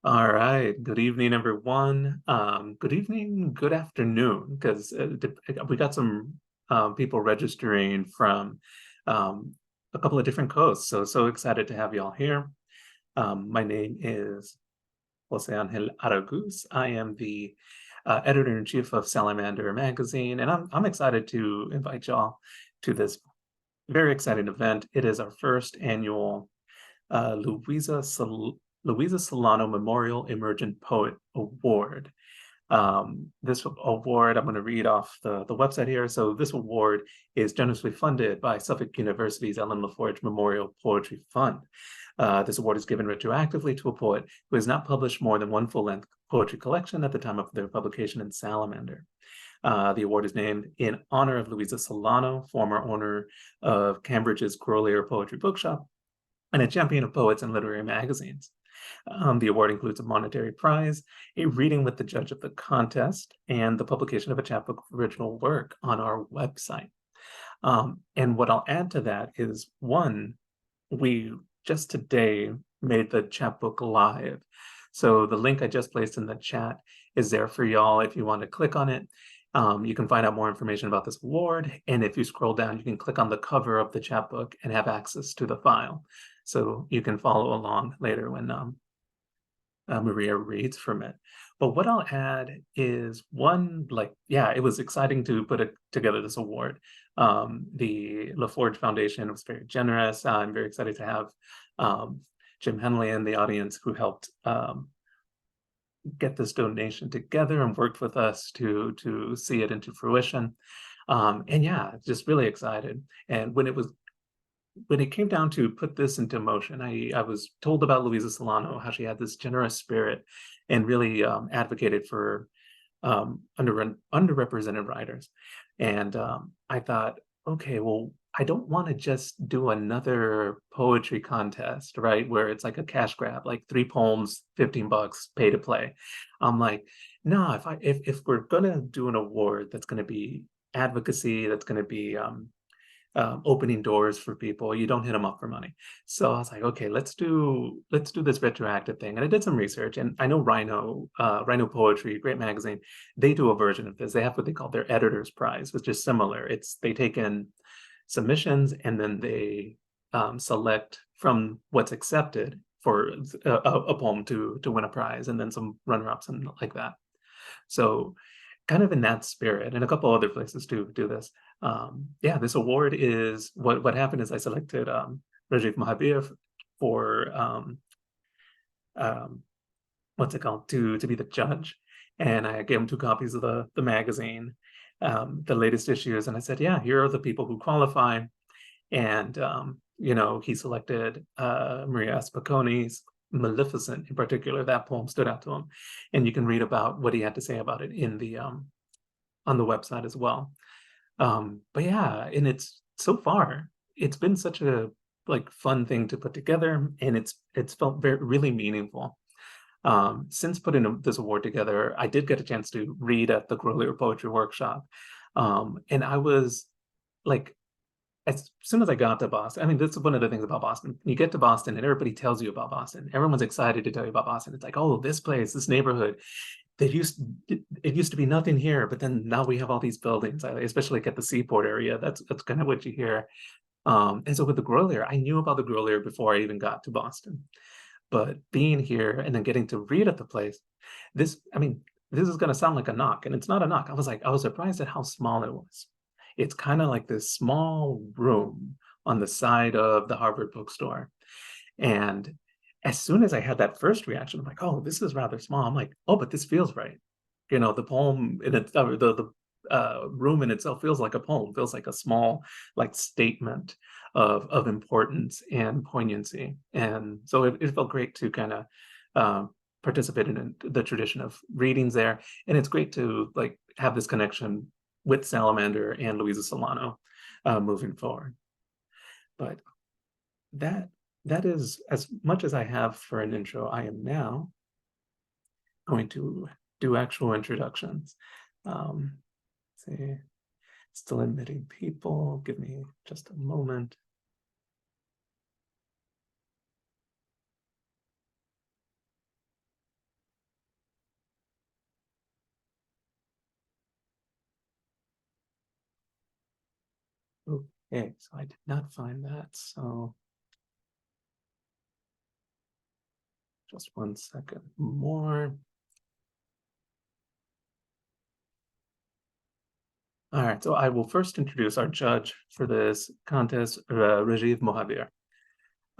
All right. Good evening, everyone. Good evening, good afternoon, because we got some people registering from um, a couple of different coasts. So excited to have you all here. My name is Jose Angel Aragus. I am the editor-in-chief of Salamander magazine, and I'm excited to invite y'all to this very exciting event. It is our first annual uh, Louisa Louisa Solano Memorial Emergent Poet Award. This award, I'm going to read off the website here. So this award is generously funded by Suffolk University's Ellen LaForge Memorial Poetry Fund. This award is given retroactively to a poet who has not published more than one full-length poetry collection at the time of their publication in Salamander. The award is named in honor of Louisa Solano, former owner of Cambridge's Grolier Poetry Bookshop, and a champion of poets and literary magazines. The award includes a monetary prize, a reading with the judge of the contest, and the publication of a chapbook of original work on our website. And what I'll add to that is one, we just today made the chapbook live. So the link I just placed in the chat is there for y'all if you want to click on it. You can find out more information about this award. And if you scroll down, you can click on the cover of the chapbook and have access to the file. So you can follow along later when Maria reads from it. But what I'll add is one, it was exciting to put together this award. The LaForge Foundation was very generous. I'm very excited to have Jim Henley in the audience who helped get this donation together and worked with us to see it into fruition. And yeah, just really excited. And when it came down to put this into motion, I was told about Louisa Solano, how she had this generous spirit and really advocated for underrepresented writers. And I thought, okay, well, I don't want to just do another poetry contest, right? Where it's like a cash grab, like 3 poems, $15, pay to play. I'm like, no, if we're gonna do an award that's gonna be advocacy, that's gonna be opening doors for people. You don't hit them up for money. So I was like, okay, let's do this retroactive thing. And I did some research, and I know Rhino Poetry, great magazine, they do a version of this. They have what they call their editor's prize, which is similar. They take in submissions and then they select from what's accepted for a poem to win a prize, and then some runner-ups and like that. So kind of in that spirit, and a couple other places to do this. Yeah, this award is what happened is I selected Rajiv Mohabir for um, what's it called to be the judge, and I gave him 2 copies of the magazine, the latest issues, and I said, yeah, here are the people who qualify, and he selected Maria Picone's Maleficent in particular. That poem stood out to him, and you can read about what he had to say about it in the on the website as well. But yeah, and it's so far it's been such a fun thing to put together, and it's felt really meaningful. Since putting this award together, I did get a chance to read at the Grolier Poetry Workshop, and I was like, as soon as I got to Boston, I mean, that's one of the things about Boston. You get to Boston and everybody tells you about Boston. Everyone's excited to tell you about Boston. It's like, oh, this place, this neighborhood, it used to be nothing here, but then now we have all these buildings, especially like at the seaport area. That's kind of what you hear. And so with the Grolier, I knew about the Grolier before I even got to Boston. But being here and then getting to read at the place, I mean, this is going to sound like a knock, and it's not a knock. I was surprised at how small it was. It's kind of like this small room on the side of the Harvard bookstore. And as soon as I had that first reaction, I'm like, oh, this is rather small. I'm like, oh, but this feels right. The poem in it, the room in itself feels like a poem, feels like a small, statement of importance and poignancy. And so it felt great to kind of participate in the tradition of readings there. And it's great to have this connection with Salamander and Louisa Solano moving forward. But that is as much as I have for an intro. I am now going to do actual introductions. Let's see, still admitting people. Give me just a moment. Okay, so I did not find that. So just 1 second more. All right, so I will first introduce our judge for this contest, Rajiv Mohabir.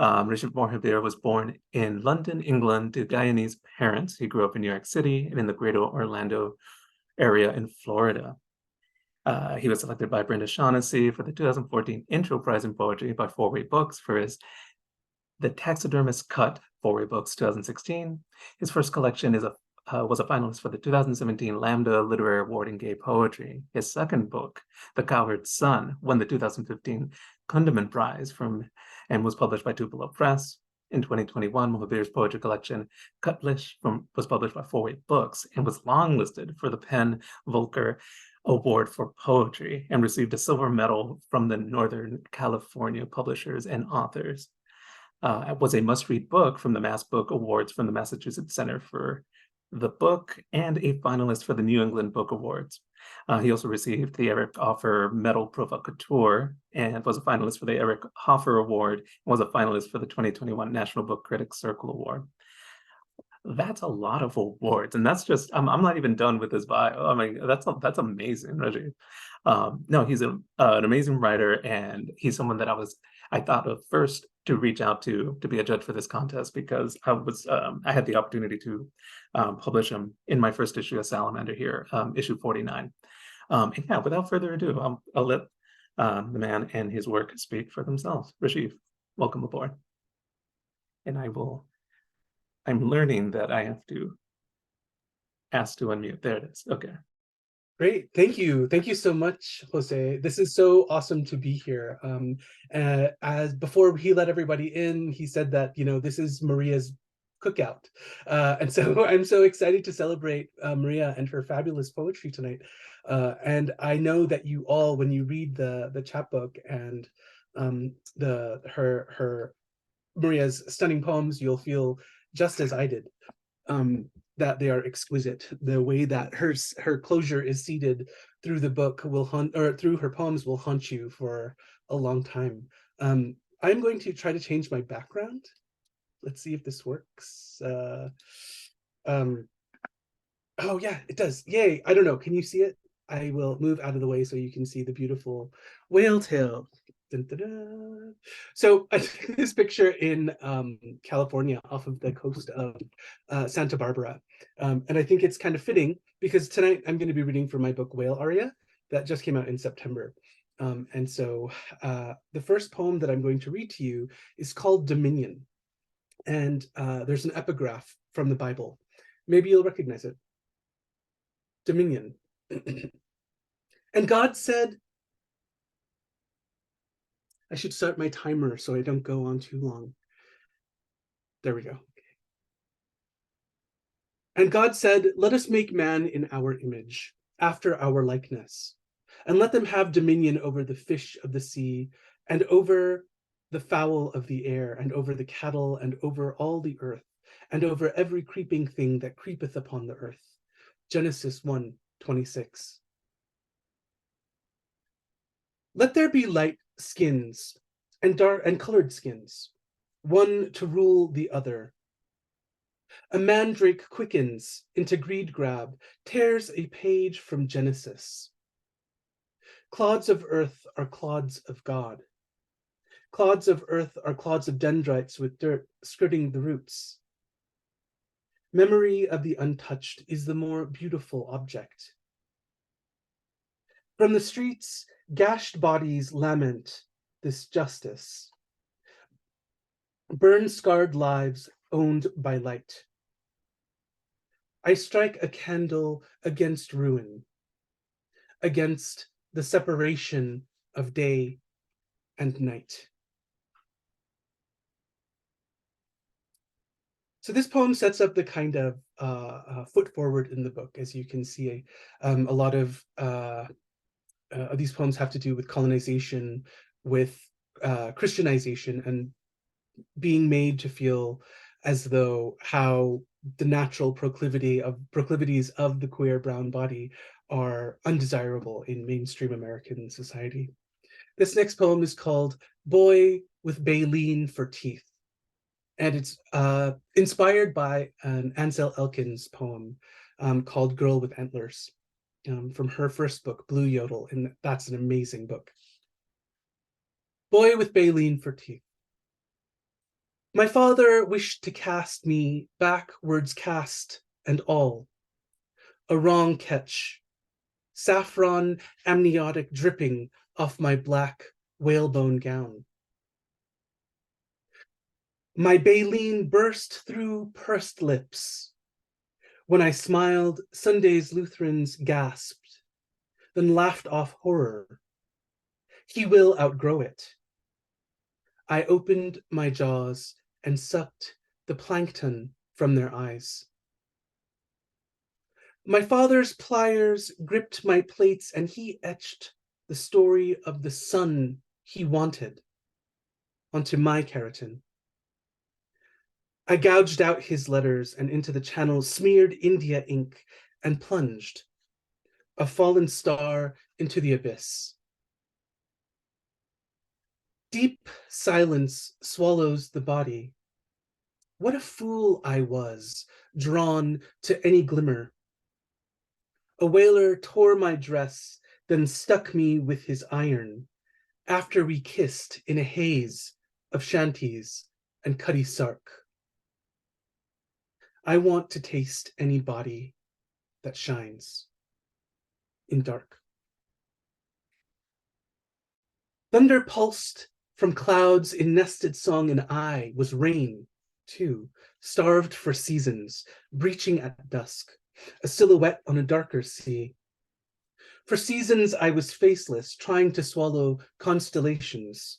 Rajiv Mohabir was born in London, England, to Guyanese parents. He grew up in New York City and in the greater Orlando area in Florida. He was selected by Brenda Shaughnessy for the 2014 Intro Prize in Poetry by Four Way Books for his The Taxidermist Cut, Four Way Books, 2016. His first collection was a finalist for the 2017 Lambda Literary Award in Gay Poetry. His second book, The Cowherd's Son, won the 2015 Kundiman Prize and was published by Tupelo Press. In 2021, Mohabir's poetry collection, Cutlish, was published by Four Way Books and was longlisted for the PEN Volcker Award for Poetry and received a silver medal from the Northern California Publishers and Authors. Was a must-read book from the Mass Book Awards from the Massachusetts Center for the Book and a finalist for the New England Book Awards. He also received the Eric Hoffer Medal Provocateur and was a finalist for the Eric Hoffer Award and was a finalist for the 2021 National Book Critics Circle Award. That's a lot of awards, and that's just I'm not even done with his bio. I mean, that's amazing, Rajiv. No, he's an amazing writer, and he's someone that I thought of first to reach out to be a judge for this contest because I had the opportunity to publish him in my first issue of Salamander here, issue 49. And yeah, without further ado, I'll let the man and his work speak for themselves. Rajiv, welcome aboard. And I'm learning that I have to ask to unmute. There it is. Okay. Great. Thank you. Thank you so much, Jose. This is so awesome to be here. As before he let everybody in, he said that, this is Maria's cookout. And so I'm so excited to celebrate Maria and her fabulous poetry tonight. And I know that you all, when you read the chapbook and her Maria's stunning poems, you'll feel just as I did. That they are exquisite. The way that her closure is seeded through the book through her poems will haunt you for a long time. I'm going to try to change my background. Let's see if this works. Oh yeah, it does. Yay! I don't know. Can you see it? I will move out of the way so you can see the beautiful whale tail. Dun, dun, dun. So I took this picture in California off of the coast of Santa Barbara. And I think it's kind of fitting because tonight I'm going to be reading from my book Whale Aria that just came out in September. And so the first poem that I'm going to read to you is called Dominion. And there's an epigraph from the Bible. Maybe you'll recognize it. Dominion. And God said, I should start my timer so I don't go on too long. There we go. And God said, let us make man in our image, after our likeness, and let them have dominion over the fish of the sea, and over the fowl of the air, and over the cattle, and over all the earth, and over every creeping thing that creepeth upon the earth. Genesis 1:26. Let there be light skins and dark and colored skins, one to rule the other. A mandrake quickens into greed grab, tears a page from Genesis. Clods of earth are clods of God. Clods of earth are clods of dendrites with dirt skirting the roots. Memory of the untouched is the more beautiful object. From the streets, gashed bodies lament this justice. Burn-scarred lives owned by light. I strike a candle against ruin, against the separation of day and night. So this poem sets up the kind of foot forward in the book. As you can see, a lot of these poems have to do with colonization, with Christianization, and being made to feel as though how the natural proclivities of the queer brown body are undesirable in mainstream American society. This next poem is called Boy with Baleen for Teeth. And it's inspired by an Ansel Elkins poem called Girl with Antlers from her first book, Blue Yodel. And that's an amazing book. Boy with Baleen for Teeth. My father wished to cast me backwards cast and all. A wrong catch. Saffron amniotic dripping off my black whalebone gown. My baleen burst through pursed lips. When I smiled, Sunday's Lutherans gasped, then laughed off horror. He will outgrow it. I opened my jaws and sucked the plankton from their eyes. My father's pliers gripped my plates and he etched the story of the son he wanted onto my keratin. I gouged out his letters and into the channel smeared India ink and plunged, a fallen star into the abyss. Deep silence swallows the body. What a fool I was, drawn to any glimmer. A whaler tore my dress, then stuck me with his iron, after we kissed in a haze of shanties and cutty sark. I want to taste any body that shines in dark. Thunder pulsed from clouds in nested song, and I was rain, too, starved for seasons, breaching at dusk, a silhouette on a darker sea. For seasons I was faceless, trying to swallow constellations,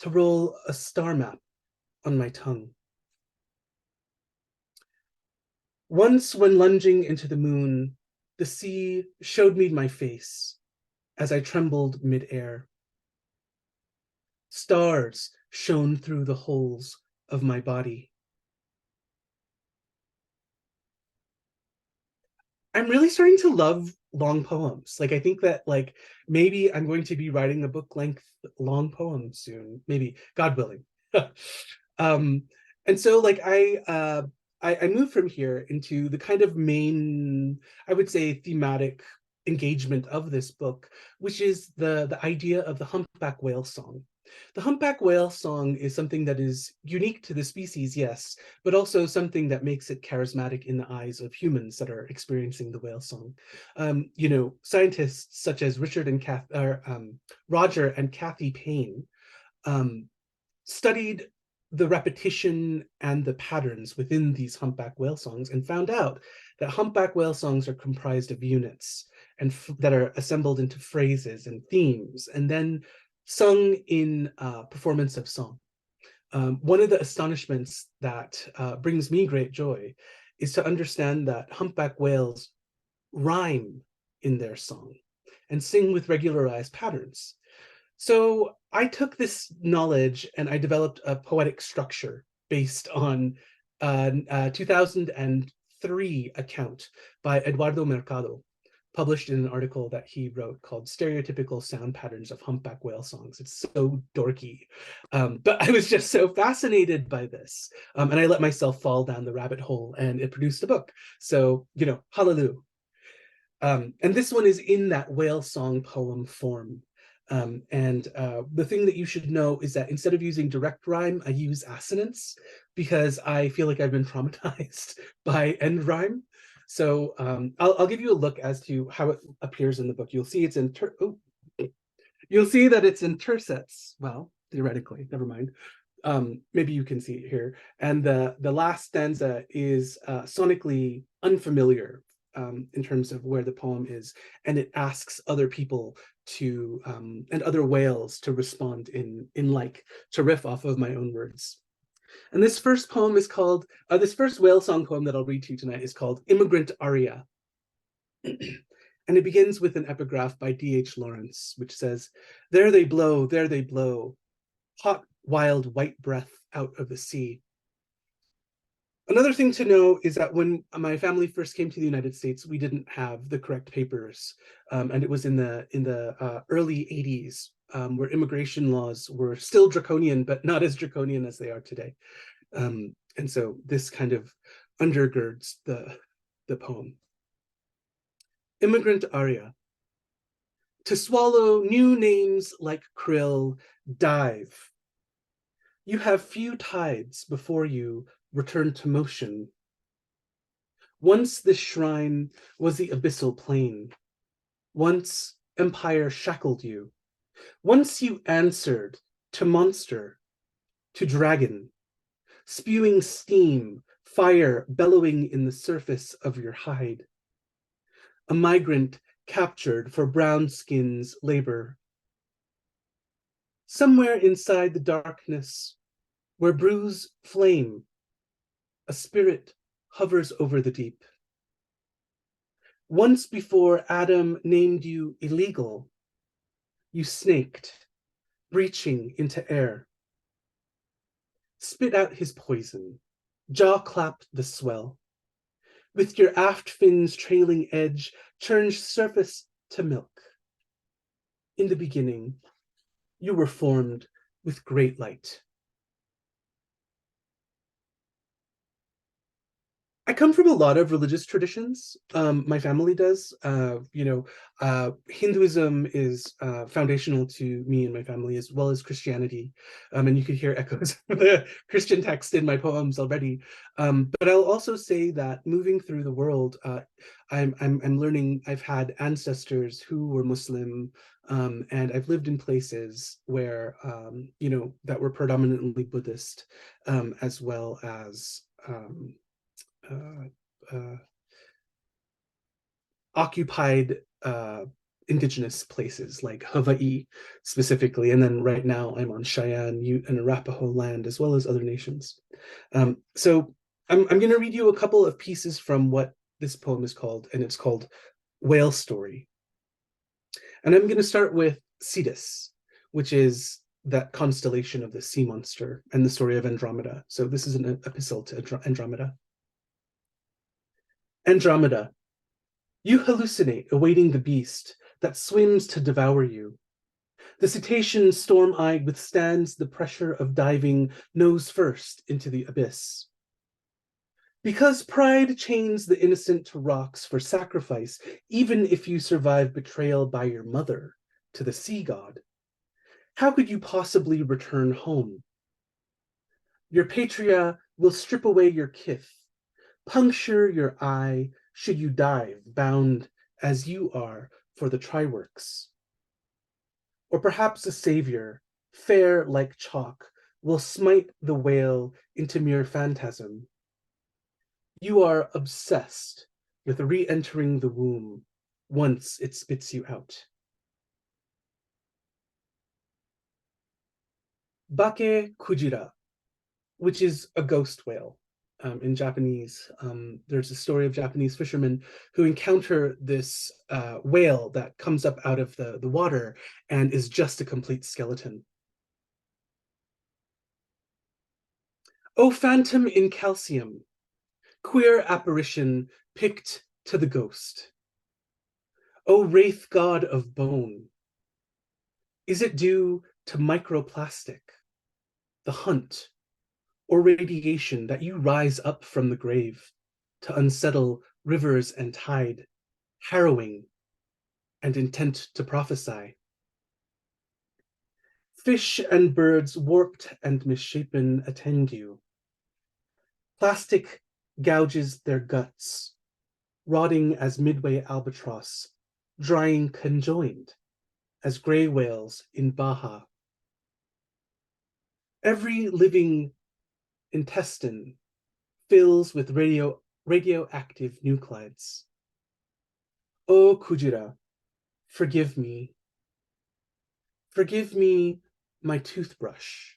to roll a star map on my tongue. Once, when lunging into the moon, the sea showed me my face as I trembled midair. Stars shone through the holes of my body. I'm really starting to love long poems. Like, I think that like maybe I'm going to be writing a book length long poem soon, maybe, God willing. um, and so like I moved from here into the kind of main, I would say, thematic engagement of this book, which is the idea of the humpback whale song. The humpback whale song is something that is unique to the species, yes, but also something that makes it charismatic in the eyes of humans that are experiencing the whale song. You know, scientists such as Roger and Kathy Payne um, studied the repetition and the patterns within these humpback whale songs and found out that humpback whale songs are comprised of units and that are assembled into phrases and themes and then sung in performance of song. One of the astonishments that brings me great joy is to understand that humpback whales rhyme in their song and sing with regularized patterns. So I took this knowledge and I developed a poetic structure based on a 2003 account by Eduardo Mercado, published in an article that he wrote called Stereotypical Sound Patterns of Humpback Whale Songs. It's so dorky, but I was just so fascinated by this. And I let myself fall down the rabbit hole and it produced a book. So, you know, hallelujah. And this one is in that whale song poem form. The thing that you should know is that instead of using direct rhyme, I use assonance because I feel like I've been traumatized by end rhyme. So I'll give you a look as to how it appears in the book. You'll see it's in you'll see that it's in tercets. Well, theoretically, never mind. Maybe you can see it here. And the last stanza is sonically unfamiliar in terms of where the poem is, and it asks other people to and other whales to respond in like to riff off of my own words. And this first poem is called this first whale song poem that I'll read to you tonight is called Immigrant Aria. And it begins with an epigraph by D.H. Lawrence, which says, there they blow, hot, wild, white breath out of the sea. Another thing to know is that when my family first came to the United States, we didn't have the correct papers, and it was in the early 80s where immigration laws were still draconian, but not as draconian as they are today. And so this kind of undergirds the poem. Immigrant aria. To swallow new names like krill, dive. You have few tides before you return to motion. Once this shrine was the abyssal plain. Once empire shackled you. Once you answered to monster, to dragon, spewing steam, fire bellowing in the surface of your hide. A migrant captured for brown skin's labor. Somewhere inside the darkness, where brews flame, a spirit hovers over the deep. Once before Adam named you illegal, you snaked, breaching into air. Spit out his poison, jaw clapped the swell. With your aft fin's trailing edge, churned surface to milk. In the beginning, you were formed with great light. I come from a lot of religious traditions. My family does. Hinduism is foundational to me and my family, as well as Christianity. And you could hear echoes of the Christian text in my poems already. But I'll also say that moving through the world, I'm learning. I've had ancestors who were Muslim, and I've lived in places where that were predominantly Buddhist, as well as occupied indigenous places like Hawaii specifically, and then right now I'm on Cheyenne, Ute, and Arapaho land, as well as other nations. So I'm going to read you a couple of pieces from what this poem is called, and it's called Whale Story. And I'm going to start with Cetus, which is that constellation of the sea monster and the story of Andromeda. So this is an epistle to Andromeda. Andromeda, you hallucinate awaiting the beast that swims to devour you. The cetacean storm-eyed withstands the pressure of diving nose first into the abyss. Because pride chains the innocent to rocks for sacrifice, even if you survive betrayal by your mother to the sea god, how could you possibly return home? Your patria will strip away your kith, puncture your eye should you dive, bound as you are for the triworks. Or perhaps a savior, fair like chalk, will smite the whale into mere phantasm. You are obsessed with re-entering the womb once it spits you out. Bake Kujira, which is a ghost whale. In Japanese, there's a story of Japanese fishermen who encounter this whale that comes up out of the water and is just a complete skeleton. O phantom in calcium, queer apparition picked to the ghost. O wraith god of bone, is it due to microplastic, the hunt, or radiation that you rise up from the grave to unsettle rivers and tide, harrowing and intent to prophesy? Fish and birds warped and misshapen attend you. Plastic gouges their guts, rotting as midway albatross, drying conjoined as gray whales in Baja. Every living intestine fills with radioactive nuclides. Oh, Kujira, forgive me. Forgive me my toothbrush.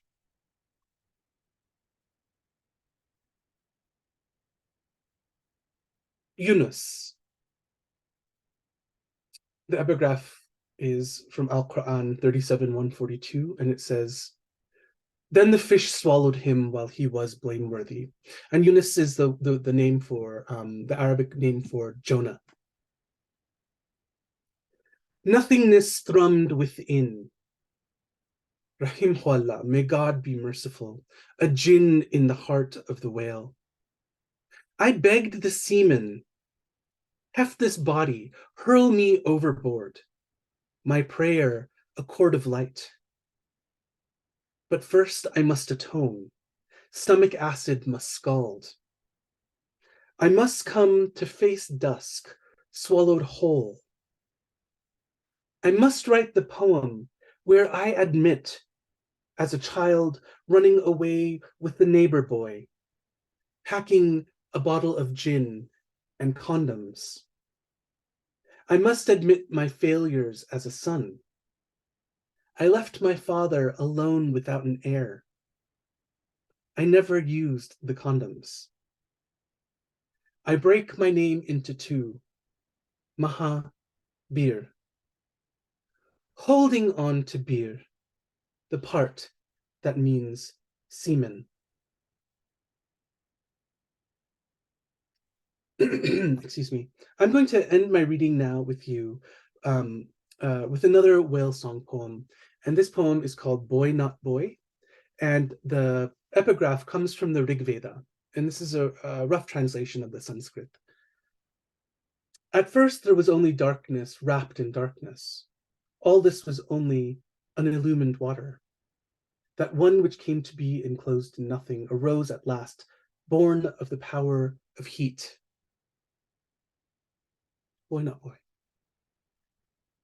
Yunus. The epigraph is from Al-Quran 37:142, and it says, then the fish swallowed him while he was blameworthy. And Yunus is the name for, the Arabic name for Jonah. Nothingness thrummed within. Rahim Hualla, may God be merciful, a jinn in the heart of the whale. I begged the seaman, heft this body, hurl me overboard. My prayer, a cord of light. But first I must atone. Stomach acid must scald. I must come to face dusk, swallowed whole. I must write the poem where I admit, as a child, running away with the neighbor boy, packing a bottle of gin and condoms. I must admit my failures as a son. I left my father alone without an heir. I never used the condoms. I break my name into two, Maha, Bir. Holding on to Bir, the part that means semen. Excuse me. I'm going to end my reading now with you with another whale song poem. And this poem is called Boy Not Boy. And the epigraph comes from the Rig Veda. And this is a rough translation of the Sanskrit. At first, there was only darkness wrapped in darkness. All this was only unillumined water. That one which came to be enclosed in nothing arose at last, born of the power of heat. Boy, not boy.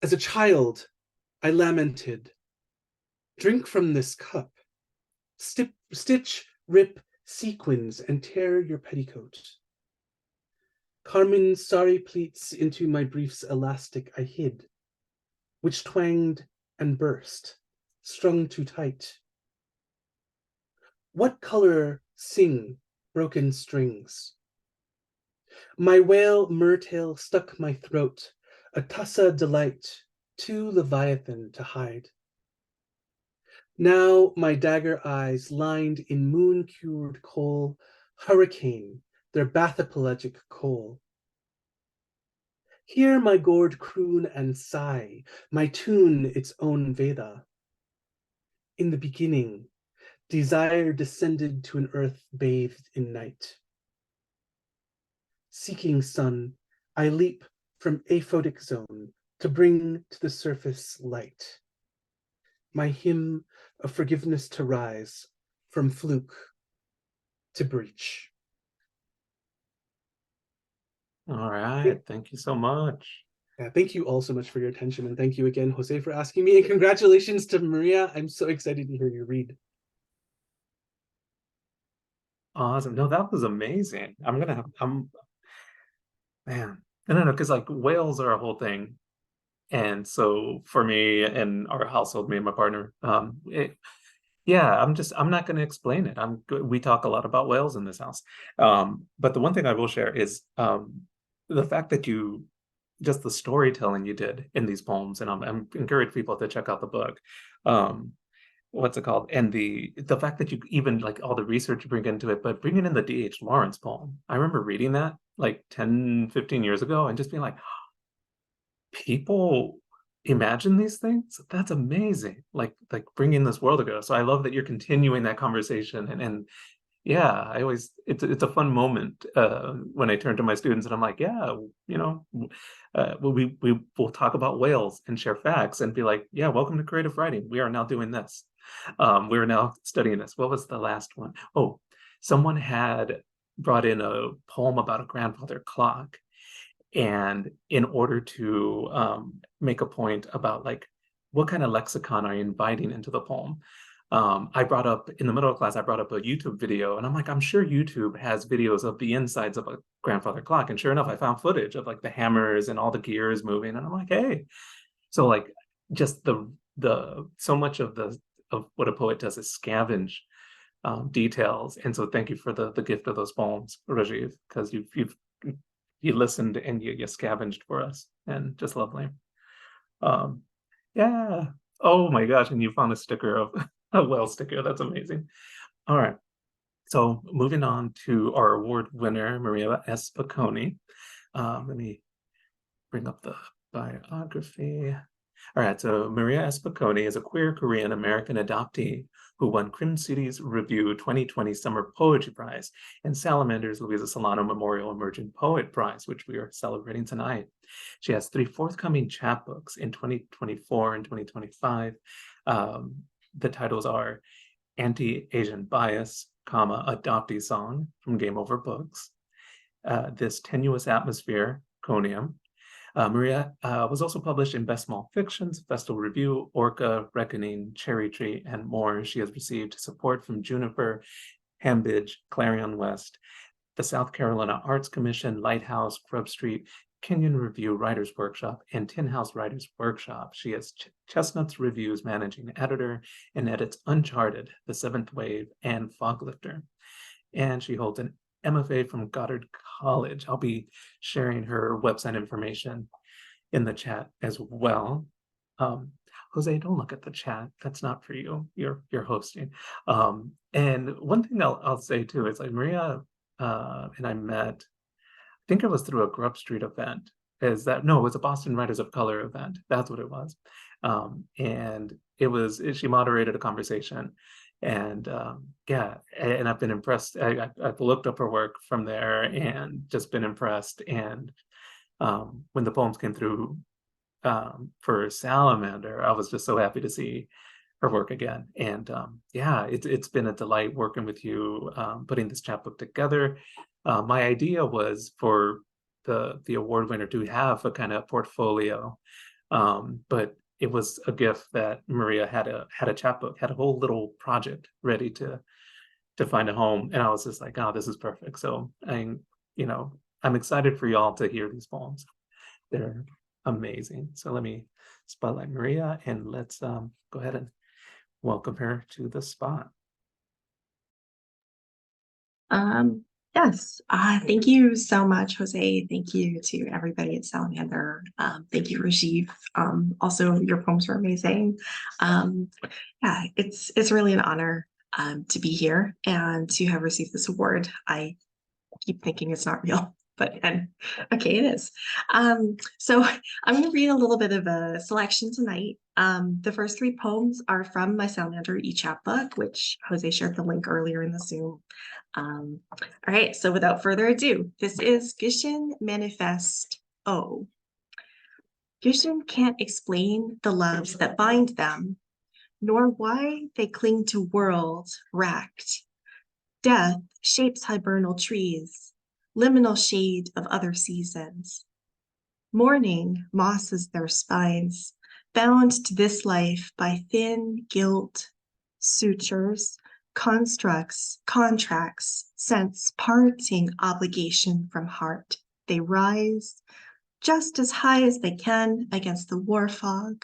As a child, I lamented, drink from this cup, stitch, rip, sequins, and tear your petticoat. Carmine sari pleats into my brief's elastic I hid, which twanged and burst, strung too tight. What color sing broken strings? My whale mertail stuck my throat, a tussa delight, too leviathan to hide. Now my dagger eyes lined in moon-cured coal, hurricane, their bathapelagic coal. Hear my gourd croon and sigh, my tune its own Veda. In the beginning, desire descended to an earth bathed in night. Seeking sun, I leap from aphodic zone to bring to the surface light. My hymn of forgiveness to rise from fluke to breach. All right. Thank you so much. Yeah, thank you all so much for your attention. And thank you again, Jose, for asking me. And congratulations to Maria. I'm so excited to hear you read. Awesome. No, that was amazing. Man, I don't know, because like whales are a whole thing. And so for me and our household, me and my partner, yeah, I'm not going to explain it. We talk a lot about whales in this house. But the one thing I will share is the fact that just the storytelling you did in these poems, and I'm encourage people to check out the book. Um, what's it called? And the fact that you even like all the research you bring into it, but bringing in the D.H. Lawrence poem. I remember reading that like 10, 15 years ago and just being like, people imagine these things. That's amazing. Like bringing this world ago. So I love that you're continuing that conversation. And yeah, I always it's a fun moment when I turn to my students and I'm like, yeah, you know, we will talk about whales and share facts and be like, yeah, welcome to creative writing. We are now doing this. We are now studying this. What was the last one? Oh, someone had brought in a poem about a grandfather clock. And in order to make a point about like what kind of lexicon are you inviting into the poem, I brought up in the middle of class, I brought up a YouTube video, and I'm like, I'm sure YouTube has videos of the insides of a grandfather clock. And sure enough, I found footage of like the hammers and all the gears moving, and I'm like, hey, so like just the so much of the of what a poet does is scavenge details. And so thank you for the gift of those poems, Rajiv, because you listened and you scavenged for us, and just lovely. Um, yeah. Oh my gosh, and you found a sticker of a whale sticker. That's amazing. All right. So moving on to our award winner, Maria S. Picone. Let me bring up the biography. All right, so Maria S. Picone is a queer Korean American adoptee who won Crim City's Review 2020 Summer Poetry Prize and Salamander's Louisa Solano Memorial Emerging Poet Prize, which we are celebrating tonight. She has 3 forthcoming chapbooks in 2024 and 2025. The titles are Anti-Asian Bias, Adoptee Song from Game Over Books, This Tenuous Atmosphere, Conium. Maria was also published in Best Small Fictions, Festal Review, Orca, Reckoning, Cherry Tree, and more. She has received support from Juniper, Hambidge, Clarion West, the South Carolina Arts Commission, Lighthouse, Grub Street, Kenyon Review Writers Workshop, and Tin House Writers Workshop. She is Chestnut's Review's managing editor and edits Uncharted, The Seventh Wave, and Foglifter. And she holds an MFA from Goddard College. I'll be sharing her website information in the chat as well. Jose, don't look at the chat. That's not for you. You're hosting. And one thing I'll say too is like Maria and I met, I think it was through a Grub Street event. It was a Boston Writers of Color event. That's what it was. And she moderated a conversation. And yeah, and I've been impressed. I've looked up her work from there and just been impressed. And when the poems came through for Salamander, I was just so happy to see her work again. And yeah, it's been a delight working with you, putting this chapbook together. My idea was for the award winner to have a kind of portfolio, but it was a gift that Maria had a chapbook, had a whole little project ready to find a home, and I was just like, oh, this is perfect. So I'm excited for y'all to hear these poems. They're amazing. So let me spotlight Maria, and let's go ahead and welcome her to the spot. Yes, thank you so much, Jose. Thank you to everybody at Salamander. Thank you, Rajiv. Also, your poems were amazing. Yeah, it's really an honor to be here and to have received this award. I keep thinking it's not real, but okay, it is. So I'm going to read a little bit of a selection tonight. The first 3 poems are from my Salamander e-chapbook, which Jose shared the link earlier in the Zoom. All right, so without further ado, this is Gishin Manifest O. Gishin can't explain the loves that bind them, nor why they cling to worlds racked. Death shapes hibernal trees, liminal shade of other seasons. Mourning mosses their spines, bound to this life by thin guilt, sutures, constructs, contracts, sense parting obligation from heart. They rise just as high as they can against the war fog.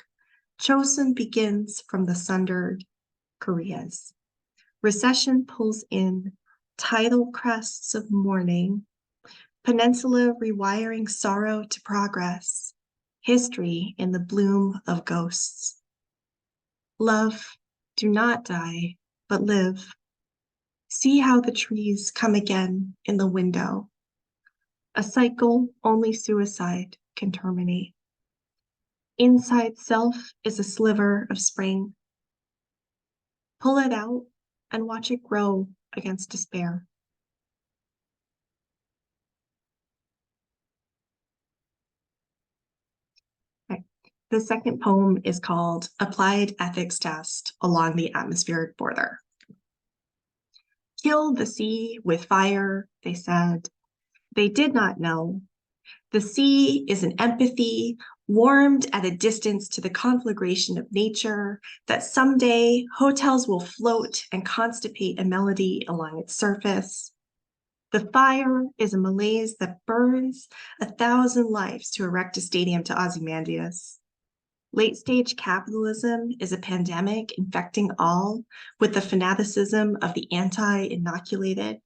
Chosen begins from the sundered Koreas. Recession pulls in tidal crests of mourning, peninsula rewiring sorrow to progress, history in the bloom of ghosts. Love, do not die, but live. See how the trees come again in the window. A cycle only suicide can terminate. Inside self is a sliver of spring. Pull it out and watch it grow against despair. Okay. The second poem is called Applied Ethics Test Along the Atmospheric Border. Kill the sea with fire, they said. They did not know. The sea is an empathy warmed at a distance to the conflagration of nature, that someday hotels will float and constipate a melody along its surface. The fire is a malaise that burns 1,000 lives to erect a stadium to Ozymandias. Late-stage capitalism is a pandemic infecting all with the fanaticism of the anti-inoculated.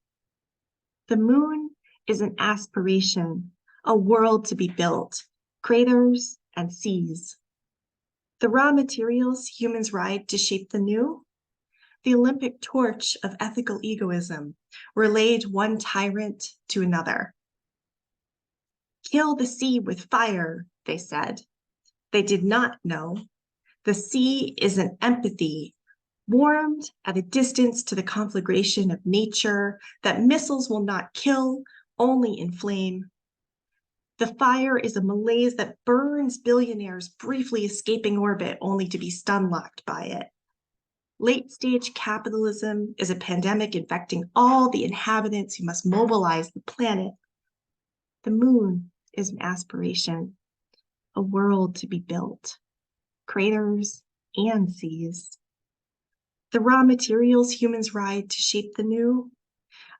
The moon is an aspiration, a world to be built, craters and seas. The raw materials humans ride to shape the new, the Olympic torch of ethical egoism, relayed one tyrant to another. Kill the sea with fire, they said. They did not know. The sea is an empathy, warmed at a distance to the conflagration of nature that missiles will not kill, only inflame. The fire is a malaise that burns billionaires briefly escaping orbit only to be stun-locked by it. Late-stage capitalism is a pandemic infecting all the inhabitants who must mobilize the planet. The moon is an aspiration, a world to be built, craters and seas. The raw materials humans ride to shape the new,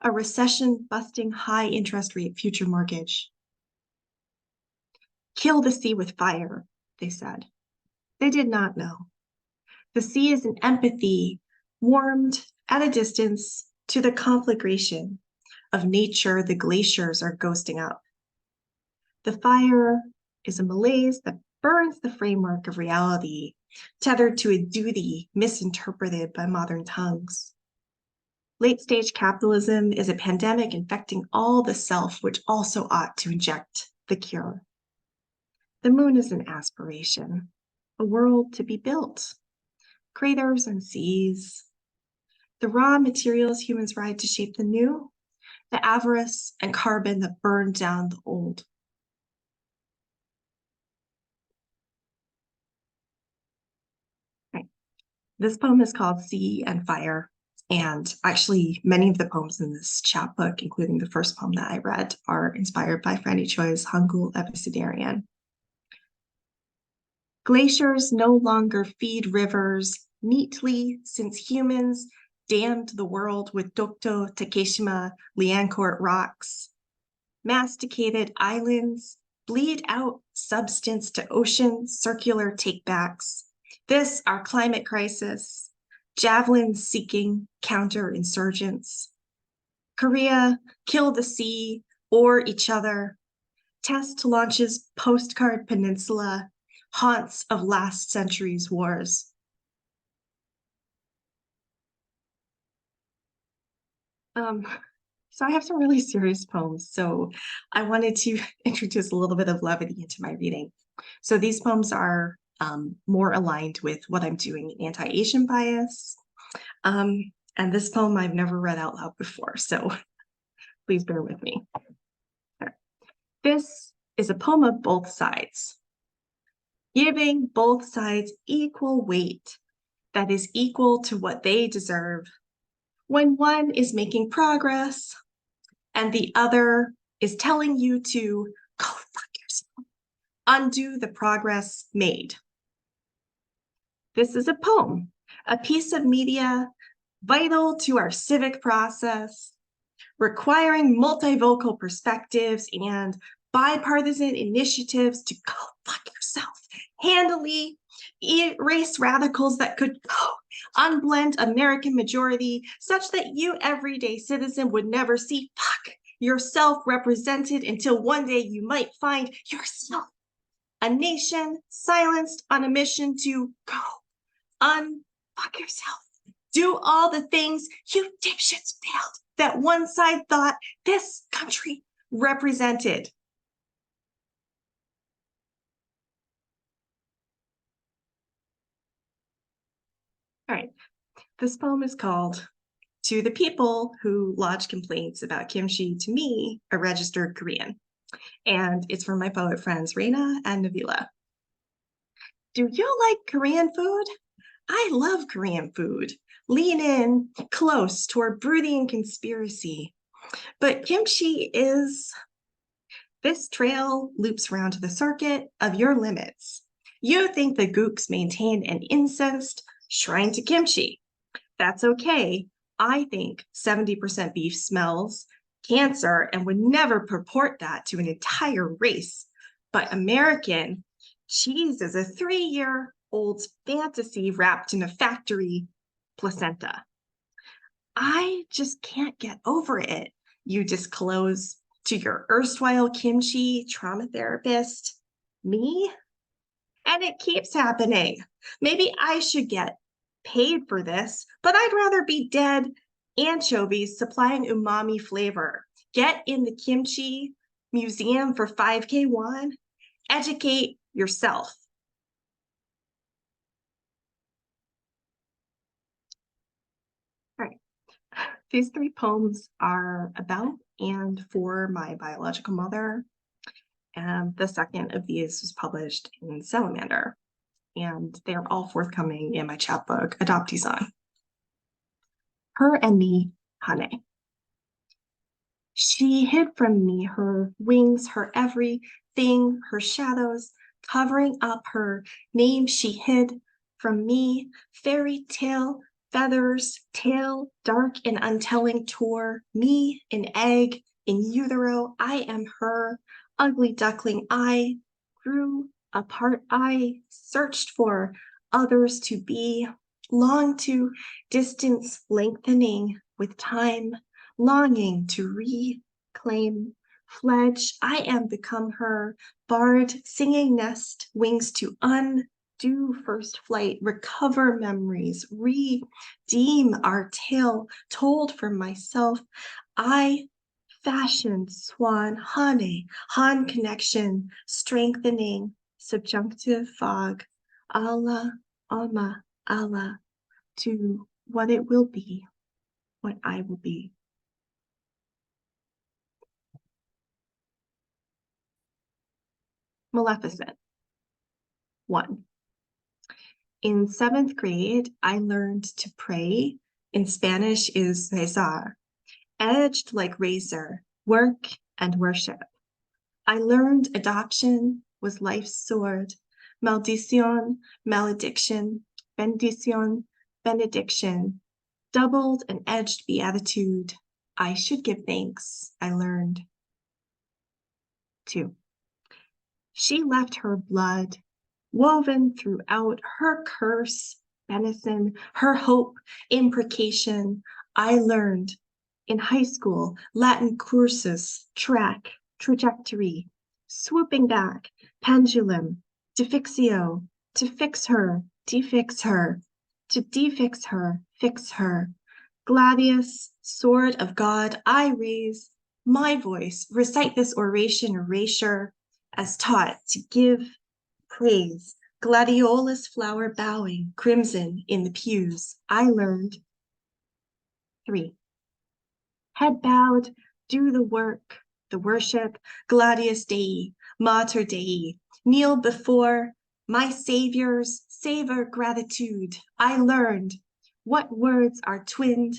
a recession-busting high interest rate future mortgage. Kill the sea with fire, they said. They did not know. The sea is an empathy warmed at a distance to the conflagration of nature the glaciers are ghosting up. The fire is a malaise that burns the framework of reality, tethered to a duty misinterpreted by modern tongues. Late-stage capitalism is a pandemic infecting all the self, which also ought to inject the cure. The moon is an aspiration, a world to be built, craters and seas. The raw materials humans ride to shape the new, the avarice and carbon that burn down the old. Right. This poem is called Sea and Fire. And actually, many of the poems in this chapbook, including the first poem that I read, are inspired by Franny Choi's Hangul Epicidarian. Glaciers no longer feed rivers neatly since humans dammed the world with Dokdo Takeshima Liancourt rocks. Masticated islands bleed out substance to ocean circular takebacks. This, our climate crisis, javelins seeking counterinsurgents. Korea, kill the sea or each other. Test launches postcard peninsula, haunts of last century's wars. So I have some really serious poems, so I wanted to introduce a little bit of levity into my reading. So these poems are more aligned with what I'm doing in anti-Asian bias. And this poem I've never read out loud before, so please bear with me. Right. This is a poem of both sides, giving both sides equal weight that is equal to what they deserve when one is making progress and the other is telling you to go fuck yourself, undo the progress made. This is a poem, a piece of media vital to our civic process, requiring multivocal perspectives and bipartisan initiatives to go fuck yourself, handily erase radicals that could unblend American majority such that you, everyday citizen, would never see fuck yourself represented until one day you might find yourself a nation silenced on a mission to go unfuck yourself. Do all the things you dipshits failed that one side thought this country represented. All right, this poem is called To the People Who Lodge Complaints About Kimchi to Me, a Registered Korean. And it's from my poet friends, Reina and Navila. Do you like Korean food? I love Korean food. Lean in close toward brooding conspiracy. But kimchi is... This trail loops round to the circuit of your limits. You think the gooks maintain an incensed shrine to kimchi. That's okay. I think 70% beef smells cancer and would never purport that to an entire race. But American cheese is a 3-year-old's fantasy wrapped in a factory placenta. I just can't get over it, you disclose to your erstwhile kimchi trauma therapist. Me? And it keeps happening. Maybe I should get paid for this, but I'd rather be dead anchovies supplying umami flavor. Get in the kimchi museum for 5K won. Educate yourself. These three poems are about and for my biological mother. And the second of these was published in Salamander. And they're all forthcoming in my chapbook, Adoptee Son. Her and me, honey. She hid from me her wings, her everything, her shadows, covering up her name. She hid from me, fairy tale, feathers, tail, dark and untelling tore me, an egg in utero. I am her ugly duckling. I grew apart. I searched for others to be, long to distance lengthening with time, longing to reclaim, fledge. I am become her barred, singing nest, wings to undo first flight, recover memories, redeem our tale, told for myself. I fashioned swan, honey, han connection, strengthening, subjunctive fog, Allah, Alma, Allah, to what it will be, what I will be. Maleficent. 1. In 7th grade, I learned to pray. In Spanish is rezar, edged like razor, work and worship. I learned adoption was life's sword, maldición, malediction, bendición, benediction, doubled and edged beatitude. I should give thanks, I learned. 2. She left her blood woven throughout her curse, benison, her hope, imprecation. I learned in high school, Latin cursus, track, trajectory, swooping back, pendulum, defixio, to fix her, defix her, to defix her, fix her. Gladius, sword of God, I raise my voice, recite this oration erasure, as taught to give praise. Gladiolus flower bowing, crimson in the pews. I learned. 3. Head bowed, do the work, the worship, Gladius Dei, Mater Dei. Kneel before my Savior's savor gratitude. I learned what words are twinned.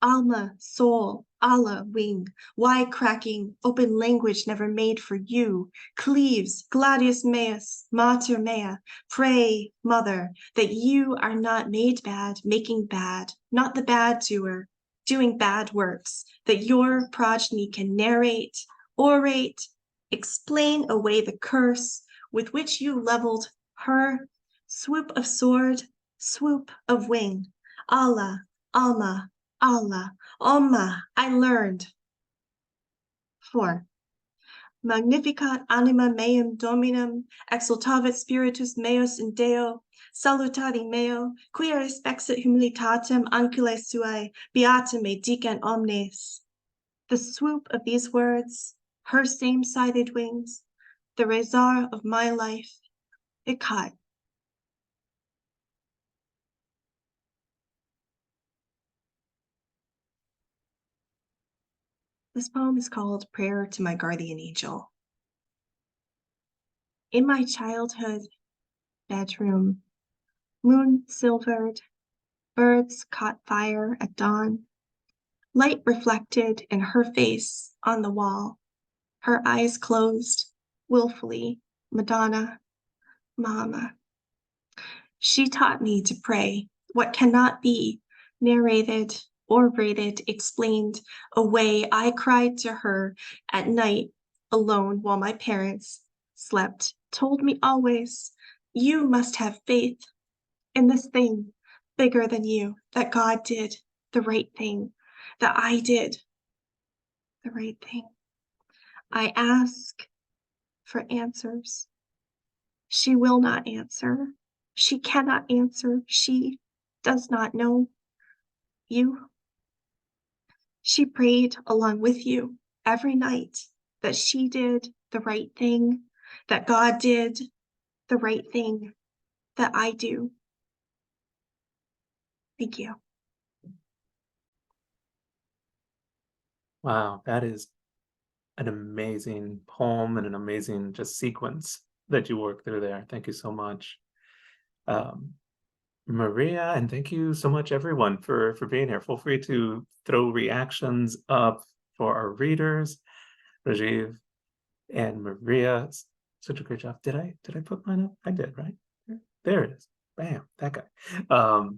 Alma, soul, Allah, wing, why cracking, open language never made for you, cleaves, gladius meus, mater mea, pray, mother, that you are not made bad, making bad, not the bad doer, doing bad works, that your progeny can narrate, orate, explain away the curse with which you leveled her, swoop of sword, swoop of wing, Allah, Alma, Allah, Alma, I learned. 4. Magnificat anima meum dominum, exultavit spiritus meus in Deo, salutari meo, quia respexit humilitatem anculae suae, beata me dicent omnes. The swoop of these words, her same-sided wings, the razor of my life, it caught. This poem is called Prayer to My Guardian Angel. In my childhood bedroom, moon silvered, birds caught fire at dawn, light reflected in her face on the wall, her eyes closed, willfully, Madonna, Mama. She taught me to pray what cannot be narrated, orated, explained away. I cried to her at night alone while my parents slept, told me always, you must have faith in this thing bigger than you, that God did the right thing, that I did the right thing. I ask for answers. She will not answer. She cannot answer. She does not know you. She prayed along with you every night that she did the right thing, that God did the right thing, that I do. Thank you. Wow, that is an amazing poem and an amazing just sequence that you work through there. Thank you so much. Um, Maria, and thank you so much everyone for being here. Feel free to throw reactions up for our readers. Rajiv and Maria, such a great job. Did I put mine up? I did, right? There it is. Bam, that guy.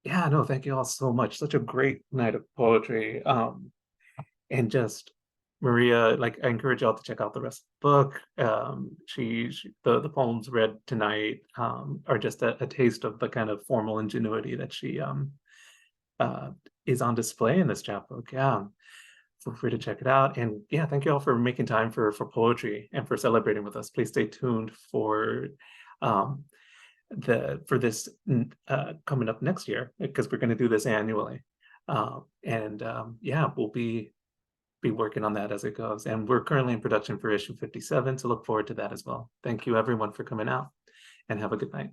Yeah, no, thank you all so much. Such a great night of poetry. And just Maria, like I encourage y'all to check out the rest of the book. The poems read tonight are just a taste of the kind of formal ingenuity that she uh, is on display in this chapbook. Yeah, feel free to check it out. And yeah, thank you all for making time for poetry and for celebrating with us. Please stay tuned for um, this coming up next year, because we're going to do this annually. Yeah, we'll be working on that as it goes. And we're currently in production for issue 57, so look forward to that as well. Thank you everyone for coming out, and have a good night.